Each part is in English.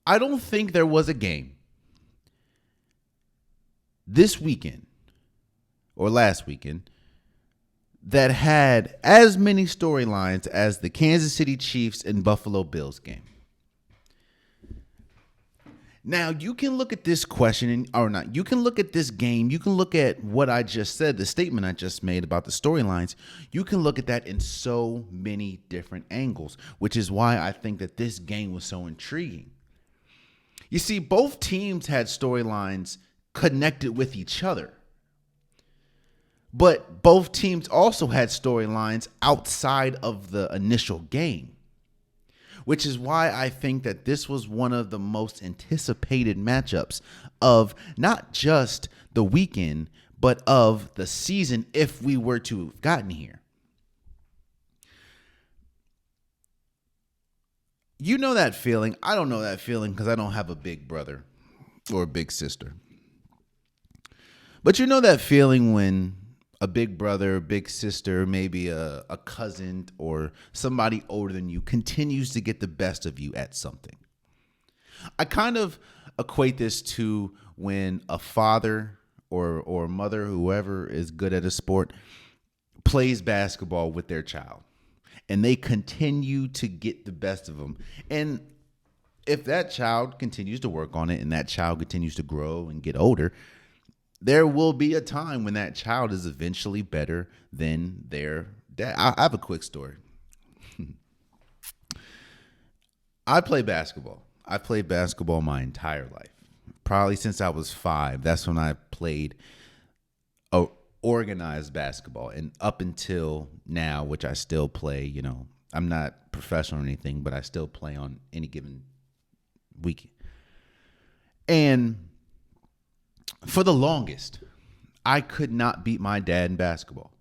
I don't think there was a game this weekend or last weekend that had as many storylines as the Kansas City Chiefs and Buffalo Bills game. Now, you can look at this question, or not, you can look at this game, you can look at what I just said, the statement I just made about the storylines. You can look at that in so many different angles, which is why I think that this game was so intriguing. You see, both teams had storylines connected with each other. But both teams also had storylines outside of the initial game, which is why I think that this was one of the most anticipated matchups of not just the weekend, but of the season if we were to have gotten here. You know that feeling. I don't know that feeling because I don't have a big brother or a big sister. But you know that feeling when a big brother, big sister, maybe a cousin or somebody older than you continues to get the best of you at something. I kind of equate this to when a father or mother, whoever is good at a sport, plays basketball with their child. And they continue to get the best of them. And if that child continues to work on it and that child continues to grow and get older, there will be a time when that child is eventually better than their dad. I have a quick story. I play basketball. I played basketball my entire life. Probably since I was 5. That's when I played organized basketball. And up until now, which I still play, I'm not professional or anything, but I still play on any given week. And for the longest, I could not beat my dad in basketball.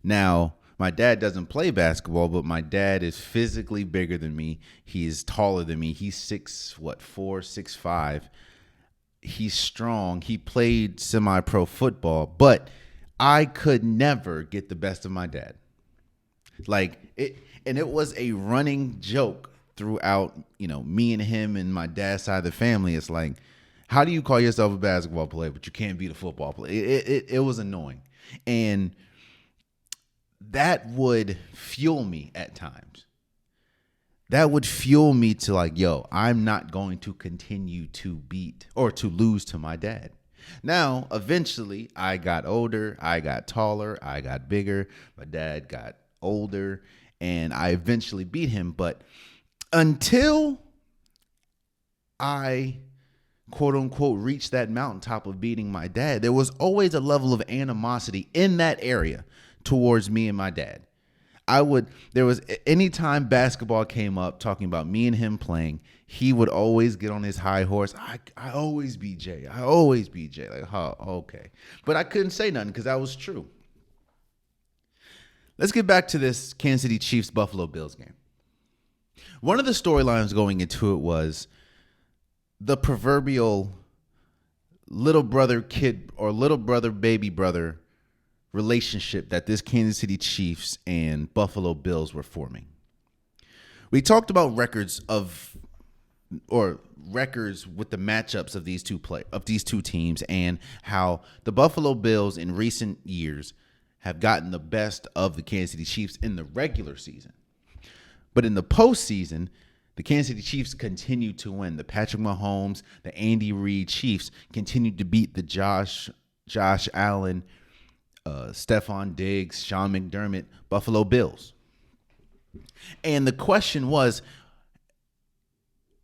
Now, my dad doesn't play basketball, but my dad is physically bigger than me. He is taller than me. He's 4, 6'5". He's strong. He played semi-pro football, but I could never get the best of my dad. It was a running joke throughout, me and him and my dad's side of the family. It's like, how do you call yourself a basketball player, but you can't beat a football player? It was annoying. And that would fuel me at times. That would fuel me to I'm not going to continue to beat or to lose to my dad. Now, eventually, I got older, I got taller, I got bigger. My dad got older, and I eventually beat him. But until I quote unquote reach that mountaintop of beating my dad, there was always a level of animosity in that area towards me and my dad. Anytime basketball came up talking about me and him playing, he would always get on his high horse. I always beat Jay. I always beat Jay. Okay. But I couldn't say nothing because that was true. Let's get back to this Kansas City Chiefs Buffalo Bills game. One of the storylines going into it was the proverbial little brother kid or little brother baby brother relationship that this Kansas City Chiefs and Buffalo Bills were forming. We talked about records with the matchups of these two teams and how the Buffalo Bills in recent years have gotten the best of the Kansas City Chiefs in the regular season. But in the postseason, the Kansas City Chiefs continued to win. The Patrick Mahomes, the Andy Reid Chiefs continued to beat the Josh Allen, Stephon Diggs, Sean McDermott, Buffalo Bills. And the question was,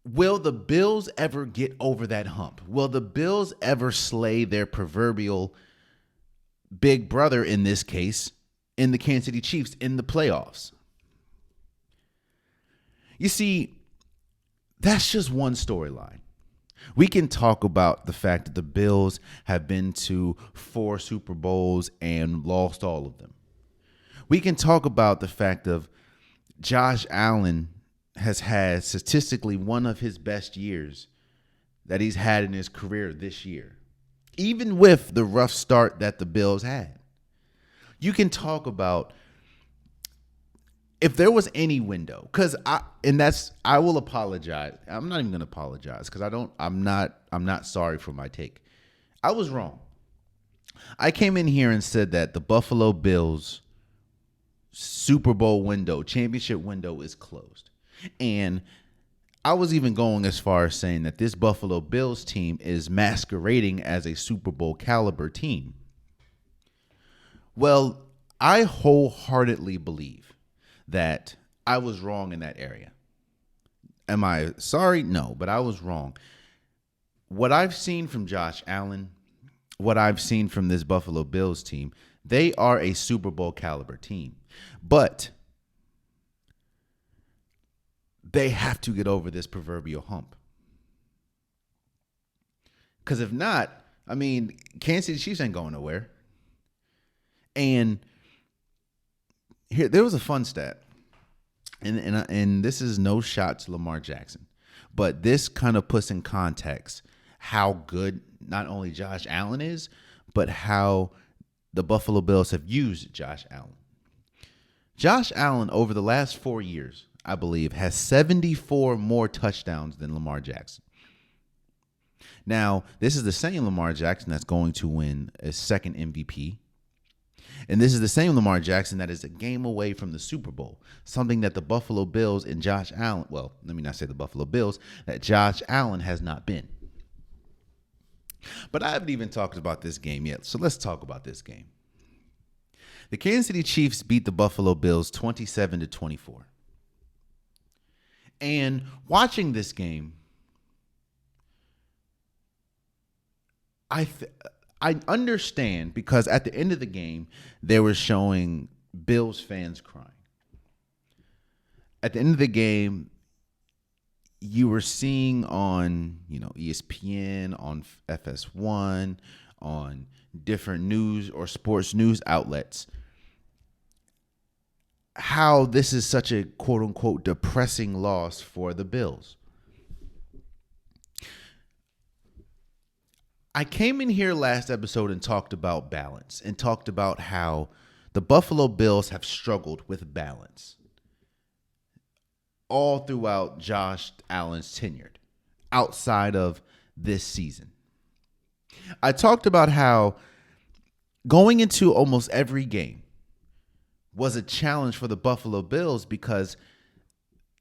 will the Bills ever get over that hump? Will the Bills ever slay their proverbial big brother, in this case, in the Kansas City Chiefs in the playoffs? You see, that's just one storyline. We can talk about the fact that the Bills have been to 4 Super Bowls and lost all of them. We can talk about the fact of Josh Allen has had statistically one of his best years that he's had in his career this year, even with the rough start that the Bills had. You can talk about if there was any window, because I will apologize. I'm not even gonna apologize because I'm not sorry for my take. I was wrong. I came in here and said that the Buffalo Bills Super Bowl window, championship window is closed. And I was even going as far as saying that this Buffalo Bills team is masquerading as a Super Bowl caliber team. Well, I wholeheartedly believe that I was wrong in that area. Am I sorry? No, but I was wrong. What I've seen from Josh Allen, what I've seen from this Buffalo Bills team, they are a Super Bowl caliber team. But they have to get over this proverbial hump. Because if not, I mean, Kansas City Chiefs ain't going nowhere. And here, there was a fun stat, and this is no shot to Lamar Jackson, but this kind of puts in context how good not only Josh Allen is, but how the Buffalo Bills have used Josh Allen. Josh Allen, over the last 4 years, I believe, has 74 more touchdowns than Lamar Jackson. Now, this is the same Lamar Jackson that's going to win a second MVP. And this is the same Lamar Jackson that is a game away from the Super Bowl, something that the Buffalo Bills and Josh Allen, well, let me not say the Buffalo Bills, that Josh Allen has not been. But I haven't even talked about this game yet, so let's talk about this game. The Kansas City Chiefs beat the Buffalo Bills 27-24. And watching this game, I understand because at the end of the game, they were showing Bills fans crying. At the end of the game, you were seeing on, ESPN, on FS1, on different news or sports news outlets, how this is such a quote unquote depressing loss for the Bills. I came in here last episode and talked about balance and talked about how the Buffalo Bills have struggled with balance all throughout Josh Allen's tenure outside of this season. I talked about how going into almost every game was a challenge for the Buffalo Bills because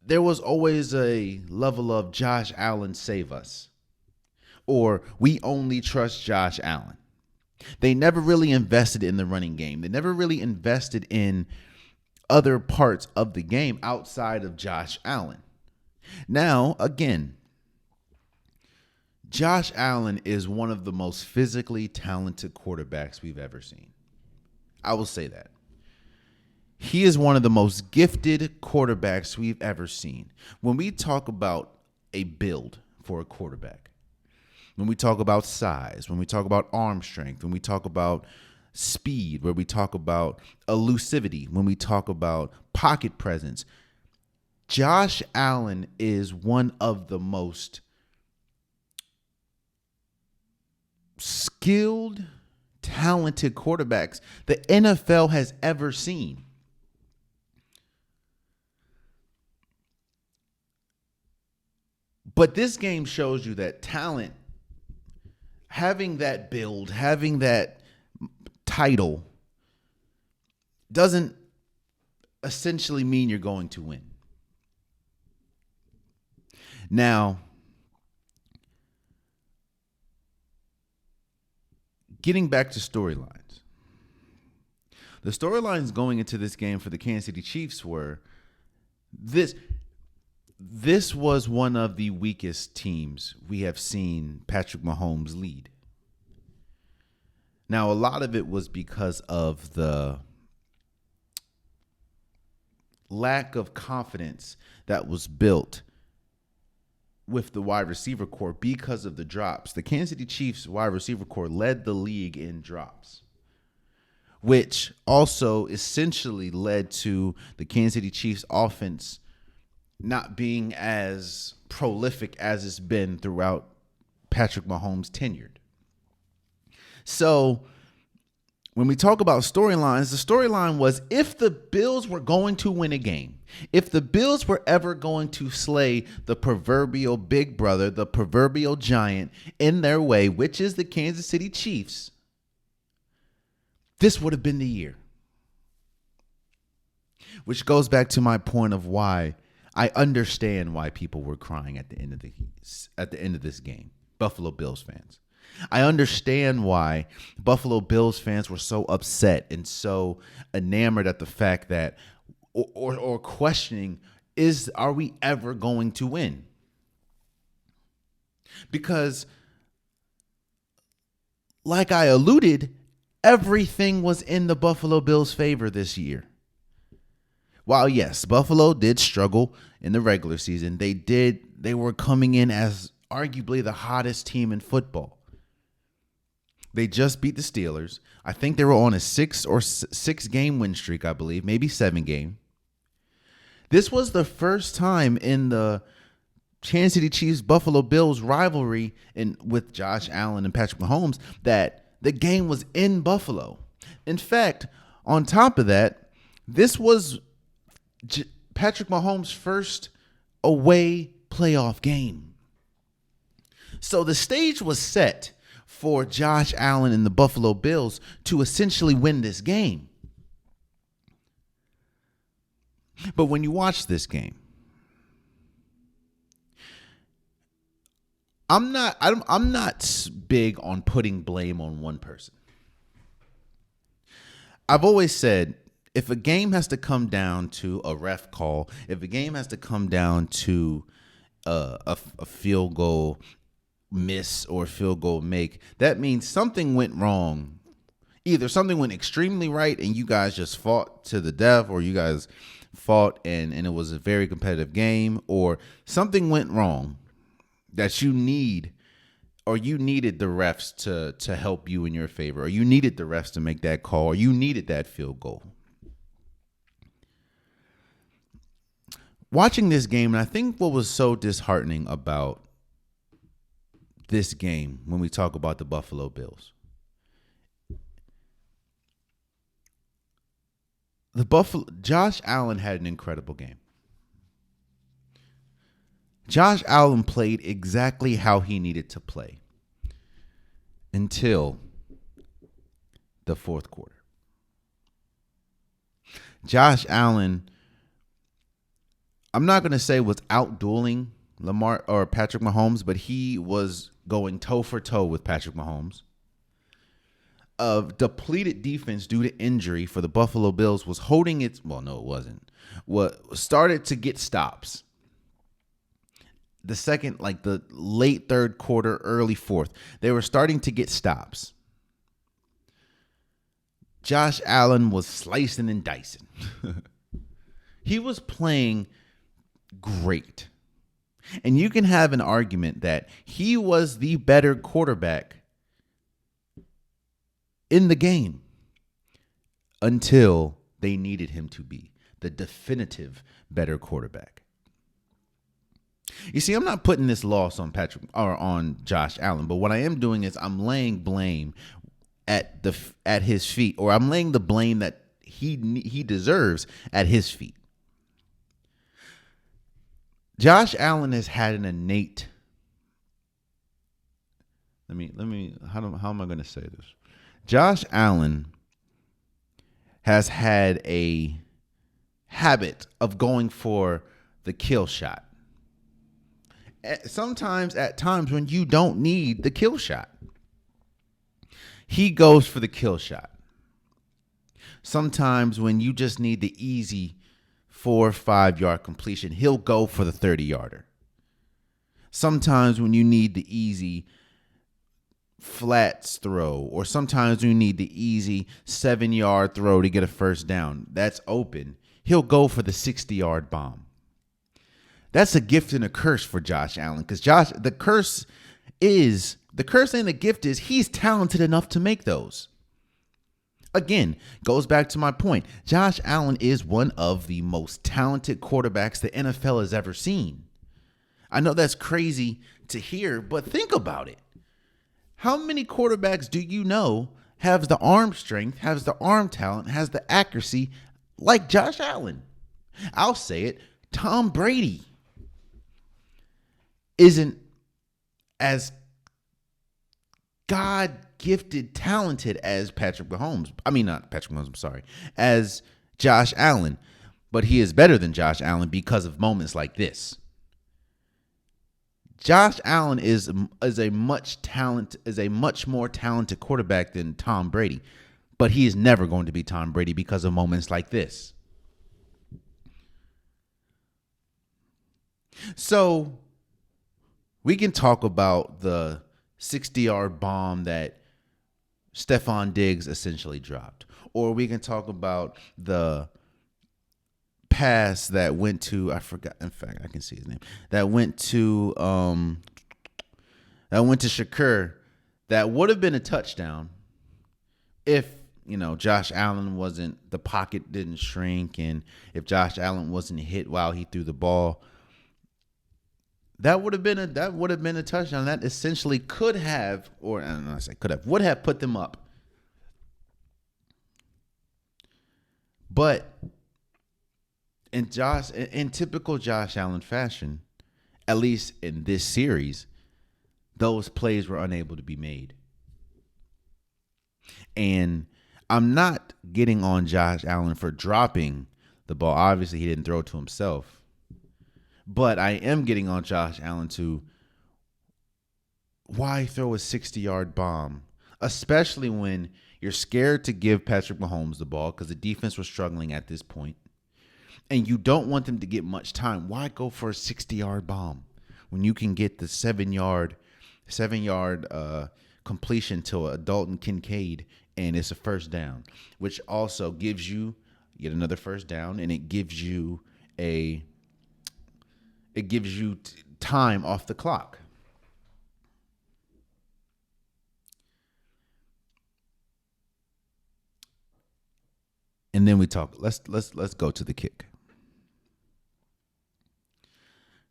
there was always a level of Josh Allen save us, or we only trust Josh Allen. They never really invested in the running game. They never really invested in other parts of the game outside of Josh Allen. Now, again, Josh Allen is one of the most physically talented quarterbacks we've ever seen. I will say that. He is one of the most gifted quarterbacks we've ever seen. When we talk about a build for a quarterback, when we talk about size, when we talk about arm strength, when we talk about speed, where we talk about elusivity, when we talk about pocket presence, Josh Allen is one of the most skilled, talented quarterbacks the NFL has ever seen. But this game shows you that talent, having that build, having that title, doesn't essentially mean you're going to win. Now, getting back to storylines. The storylines going into this game for the Kansas City Chiefs were this was one of the weakest teams we have seen Patrick Mahomes lead. Now, a lot of it was because of the lack of confidence that was built with the wide receiver core because of the drops. The Kansas City Chiefs wide receiver core led the league in drops, which also essentially led to the Kansas City Chiefs offense not being as prolific as it's been throughout Patrick Mahomes' tenure. So when we talk about storylines, the storyline was if the Bills were going to win a game, if the Bills were ever going to slay the proverbial big brother, the proverbial giant in their way, which is the Kansas City Chiefs, this would have been the year. Which goes back to my point of why I understand why people were crying at the end of this game. Buffalo Bills fans. I understand why Buffalo Bills fans were so upset and so enamored at the fact that or questioning are we ever going to win? Because like I alluded, everything was in the Buffalo Bills' favor this year. While yes, Buffalo did struggle in the regular season, they were coming in as arguably the hottest team in football. They just beat the Steelers. I think they were on a 6 game win streak, I believe, maybe 7 game. This was the first time in the Kansas City Chiefs Buffalo Bills rivalry with Josh Allen and Patrick Mahomes that the game was in Buffalo. In fact, on top of that, this was Patrick Mahomes' first away playoff game. So the stage was set for Josh Allen and the Buffalo Bills to essentially win this game. But when you watch this game, I'm not big on putting blame on one person. I've always said if a game has to come down to a ref call, if a game has to come down to a field goal miss or field goal make, that means something went wrong. Either something went extremely right and you guys just fought to the death, or you guys fought and it was a very competitive game, or something went wrong that you needed the refs to help you in your favor, or you needed the refs to make that call, or you needed that field goal. Watching this game, and I think what was so disheartening about this game when we talk about the Buffalo Bills, Josh Allen had an incredible game. Josh Allen played exactly how he needed to play until the fourth quarter. Josh Allen, I'm not going to say was out-dueling Lamar or Patrick Mahomes, but he was going toe for toe with Patrick Mahomes. A depleted defense due to injury for the Buffalo Bills was holding its, well, no, it wasn't. What started to get stops. The second, like the late third quarter, early fourth, they were starting to get stops. Josh Allen was slicing and dicing. He was playing great. And you can have an argument that he was the better quarterback in the game until they needed him to be the definitive better quarterback. You see, I'm not putting this loss on Patrick or on Josh Allen, but what I am doing is I'm laying blame at his feet, or I'm laying the blame that he deserves at his feet. Josh Allen has had an innate. Let me. How am I going to say this? Josh Allen has had a habit of going for the kill shot. Sometimes, at times when you don't need the kill shot, he goes for the kill shot. Sometimes when you just need the easy 4 or 5 yard completion, he'll go for the 30-yarder. Sometimes when you need the easy flats throw, or sometimes when you need the easy 7-yard throw to get a first down that's open, he'll go for the 60-yard bomb. That's a gift and a curse for Josh Allen, because the curse and the gift is he's talented enough to make those. Again, goes back to my point. Josh Allen is one of the most talented quarterbacks the NFL has ever seen. I know that's crazy to hear, but think about it. How many quarterbacks do you know has the arm strength, has the arm talent, has the accuracy like Josh Allen. I'll say it. Tom Brady isn't as God gifted, talented as Patrick Mahomes. I mean, not Patrick Mahomes, I'm sorry, as Josh Allen. But he is better than Josh Allen because of moments like this. Josh Allen is a much more talented quarterback than Tom Brady, but he is never going to be Tom Brady because of moments like this. So we can talk about the 60-yard bomb that Stephon Diggs essentially dropped, or we can talk about the pass that went to, I forgot, in fact I can see his name, that went to Shakur, that would have been a touchdown if Josh Allen wasn't, the pocket didn't shrink, and if Josh Allen wasn't hit while he threw the ball. That would have been a touchdown. That essentially could have, or I don't know, I say could have, would have put them up. But in typical Josh Allen fashion, at least in this series, those plays were unable to be made. And I'm not getting on Josh Allen for dropping the ball. Obviously, he didn't throw it to himself. But I am getting on Josh Allen to why throw a 60-yard bomb, especially when you're scared to give Patrick Mahomes the ball because the defense was struggling at this point, and you don't want them to get much time. Why go for a 60-yard bomb when you can get the 7-yard completion to a Dalton Kincaid and it's a first down, which also gives you yet another first down, and it gives you time off the clock. And then we talk. Let's go to the kick.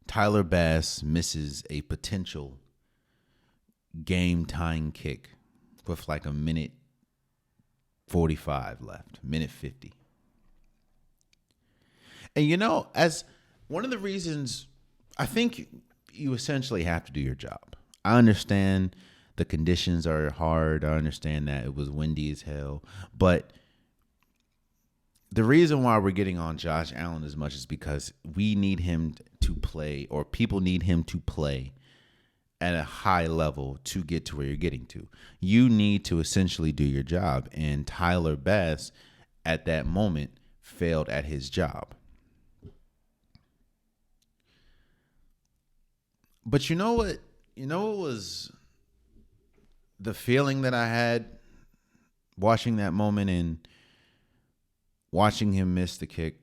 Tyler Bass misses a potential game-tying kick with like a minute 45 left, minute 50. And as one of the reasons, I think you essentially have to do your job. I understand the conditions are hard. I understand that it was windy as hell. But the reason why we're getting on Josh Allen as much is because we need him to play, or people need him to play at a high level to get to where you're getting to. You need to essentially do your job. And Tyler Bass, at that moment, failed at his job. But you know what? What was the feeling that I had watching that moment and watching him miss the kick,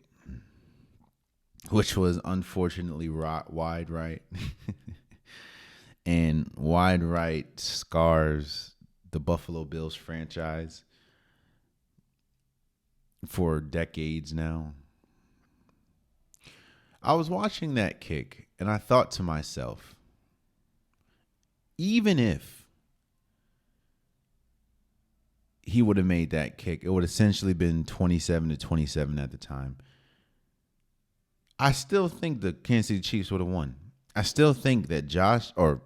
which was unfortunately wide right. And wide right scars the Buffalo Bills franchise for decades now. I was watching that kick and I thought to myself, even if he would have made that kick, it would have essentially been 27-27 at the time. I still think the Kansas City Chiefs would have won. I still think that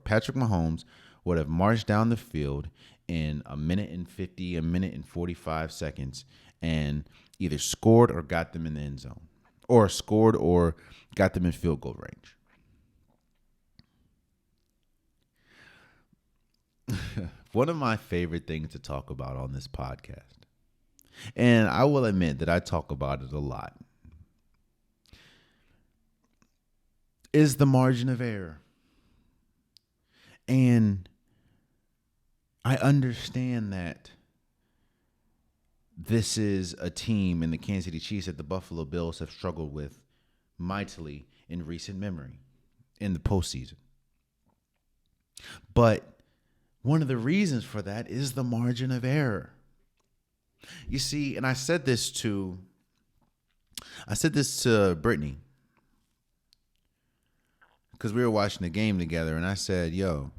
Patrick Mahomes would have marched down the field in a minute and 50, a minute and 45 seconds, and either scored or got them in the end zone, or scored or got them in field goal range. One of my favorite things to talk about on this podcast, and I will admit that I talk about it a lot, is the margin of error. And I understand that this is a team in the Kansas City Chiefs that the Buffalo Bills have struggled with mightily in recent memory in the postseason. But one of the reasons for that is the margin of error. You see, and I said this to Brittany, because we were watching the game together, and I said, yo,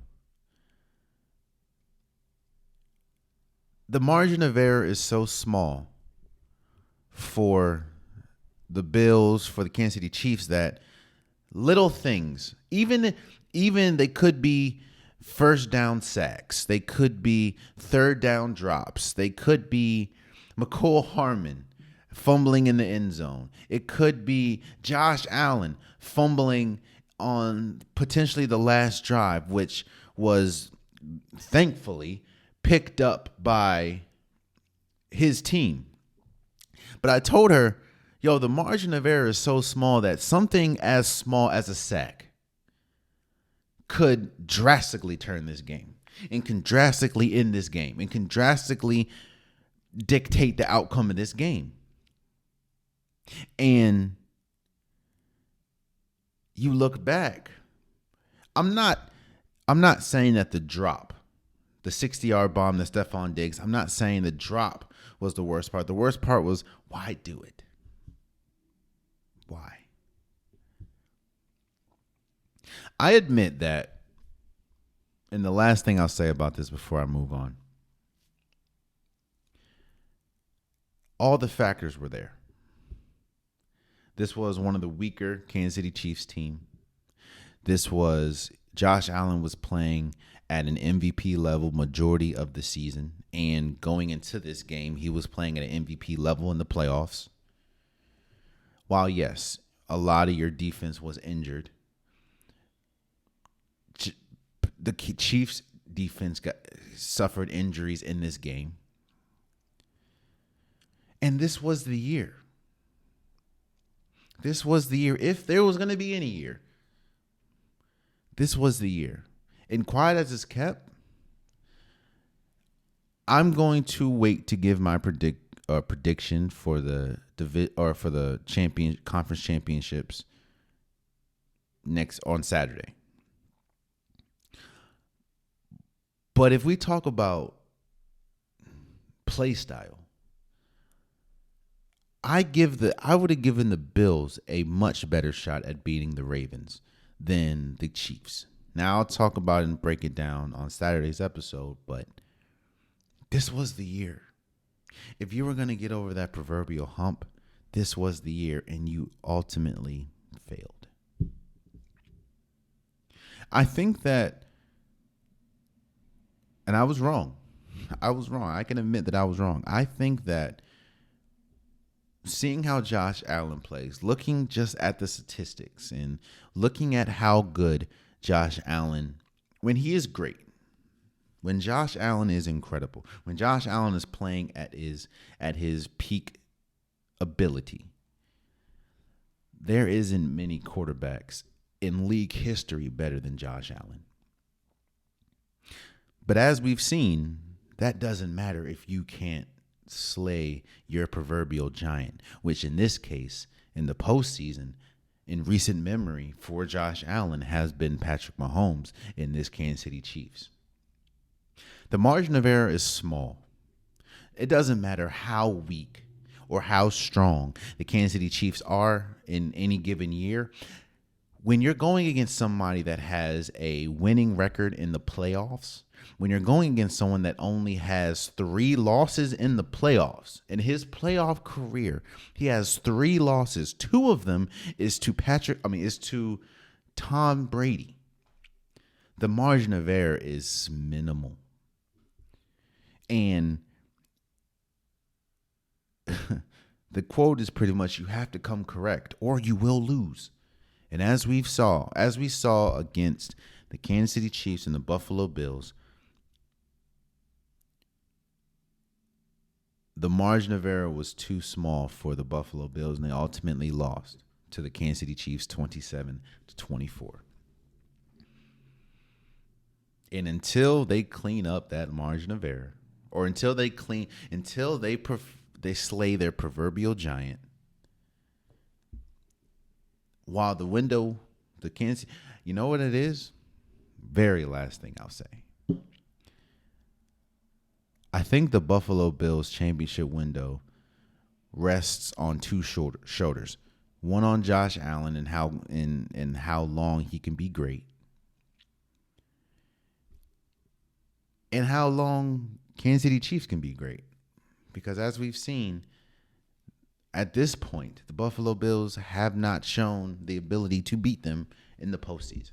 The margin of error is so small for the Bills, for the Kansas City Chiefs, that little things, even they could be first down sacks, they could be third down drops, they could be McCole Harmon fumbling in the end zone, it could be Josh Allen fumbling on potentially the last drive, which was thankfully picked up by his team. But I told her, yo, the margin of error is so small that something as small as a sack could drastically turn this game and can drastically end this game and can drastically dictate the outcome of this game. And you look back, I'm not saying that the drop, the 60-yard bomb to Stephon Diggs, I'm not saying the drop was the worst part. The worst part was, why do it? Why? I admit that, and the last thing I'll say about this before I move on, all the factors were there. This was one of the weaker Kansas City Chiefs team. Josh Allen was playing at an MVP level majority of the season. And going into this game, he was playing at an MVP level in the playoffs. While, yes, a lot of your defense was injured, the Chiefs' defense suffered injuries in this game. And this was the year. This was the year. If there was going to be any year, this was the year. And quiet as it's kept, I'm going to wait to give my prediction for the conference championships next on Saturday. But if we talk about play style, I would have given the Bills a much better shot at beating the Ravens than the Chiefs. Now I'll talk about it and break it down on Saturday's episode, but this was the year. If you were going to get over that proverbial hump, this was the year, and you ultimately failed. I think that, and I was wrong. I can admit that I was wrong. I think that seeing how Josh Allen plays, looking just at the statistics and looking at how good Josh Allen, when he is great, when Josh Allen is incredible, when Josh Allen is playing at his peak ability, there isn't many quarterbacks in league history better than Josh Allen. But as we've seen, that doesn't matter if you can't slay your proverbial giant, which in this case, in the postseason, in recent memory for Josh Allen, has been Patrick Mahomes in this Kansas City Chiefs. The margin of error is small. It doesn't matter how weak or how strong the Kansas City Chiefs are in any given year. When you're going against somebody that has a winning record in the playoffs, when you're going against someone that only has 3 losses in the playoffs, in his playoff career, he has 3 losses. 2 of them is to Tom Brady. The margin of error is minimal. And the quote is pretty much, you have to come correct or you will lose. And as we saw against the Kansas City Chiefs and the Buffalo Bills, the margin of error was too small for the Buffalo Bills, and they ultimately lost to the Kansas City Chiefs 27-24. And until they clean up that margin of error, or until they slay their proverbial giant, while the Kansas, you know what it is? Very last thing I'll say. I think the Buffalo Bills championship window rests on 2 shoulders. One on Josh Allen and how long he can be great, and how long Kansas City Chiefs can be great. Because as we've seen, at this point, the Buffalo Bills have not shown the ability to beat them in the postseason.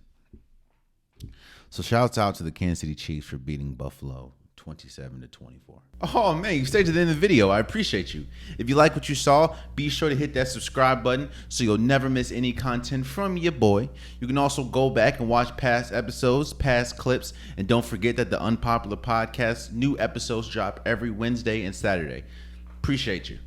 So shouts out to the Kansas City Chiefs for beating Buffalo 27-24. Oh man, you stayed to the end of the video. I appreciate you. If you like what you saw, be sure to hit that subscribe button so you'll never miss any content from your boy. You can also go back and watch past episodes, past clips, and don't forget that the Unpopular Podcast, new episodes drop every Wednesday and Saturday. Appreciate you.